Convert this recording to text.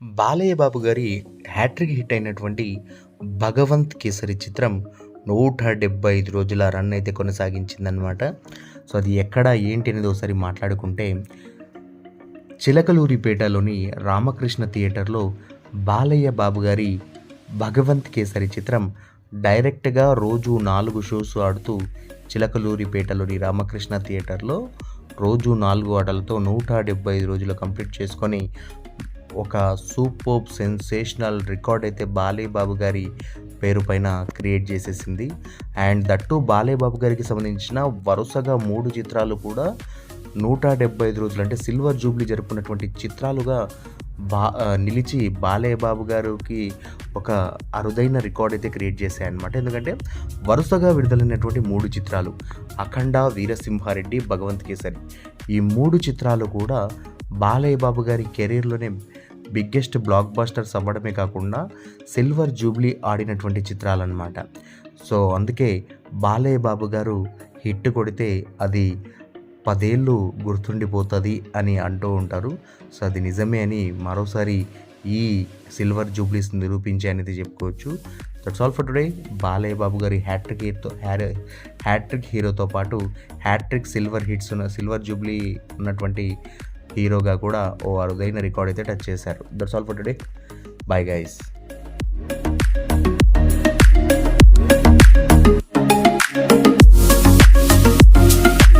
బాలయ్య బాబు గారి hat trick hit అయినటువంటి 'భగవంత్ కేసరి' చిత్రం 175 రోజుల రన్ అయితే కొనసాగించిందనమాట. సో, అది ఎక్కడ ఏంటి అనేది ఒకసారి మాట్లాడుకుంటే, చిలకలూరిపేటలోని రామకృష్ణ థియేటర్‌లో బాలయ్య బాబు గారి 'భగవంత్ కేసరి' చిత్రం డైరెక్ట్‌గా రోజు 4 షోస్ ఆడుతూ చిలకలూరిపేటలోని రామకృష్ణ థియేటర్‌లో రోజు 4 ఆటలతో 175 రోజులు కంప్లీట్ చేసుకొని ఒక సూపర్బ్ సెన్సేషనల్ రికార్డ్ అయితే బాలయ్య బాబు గారి పేరు పైన క్రియేట్ చేసేసింది. అండ్ దట్టు బాలయ్య బాబు గారికి సంబంధించిన వరుసగా 3 చిత్రాలు కూడా 175 రోజులు అంటే సిల్వర్ జూబ్లీ జరుపుకున్నటువంటి చిత్రాలుగా నిలిచి బాలయ్య బాబు గారికి ఒక అరుదైన రికార్డ్ అయితే క్రియేట్ చేశాయన్నమాట. ఎందుకంటే వరుసగా విడుదలైనటువంటి 3 చిత్రాలు 'అఖండ', 'వీరసింహారెడ్డి', 'భగవంత్ కేసరి' ఈ 3 చిత్రాలు కూడా బాలయ్య బాబు గారి కెరీర్‌లోనే బిగ్గెస్ట్ బ్లాక్ బస్టర్స్ అవ్వడమే కాకుండా సిల్వర్ జూబ్లీ ఆడినటువంటి చిత్రాలన్నమాట. సో, అందుకే బాలయ్య బాబు గారు హిట్ కొడితే అది 10 ఏళ్ళు గుర్తుండిపోతుంది అని అంటూ ఉంటారు. సో, అది నిజమే అని మరోసారి ఈ సిల్వర్ జూబ్లీస్ నిరూపించి అనేది చెప్పుకోవచ్చు. That's all for today. Balayya Babu గారి హ్యాట్రిక్ హీరోతో పాటు హ్యాట్రిక్ సిల్వర్ జూబ్లీ ఉన్నటువంటి హీరోగా కూడా ఓ అరుదైన రికార్డ్ అయితే టచ్ చేశారు. That's all for today. Bye guys.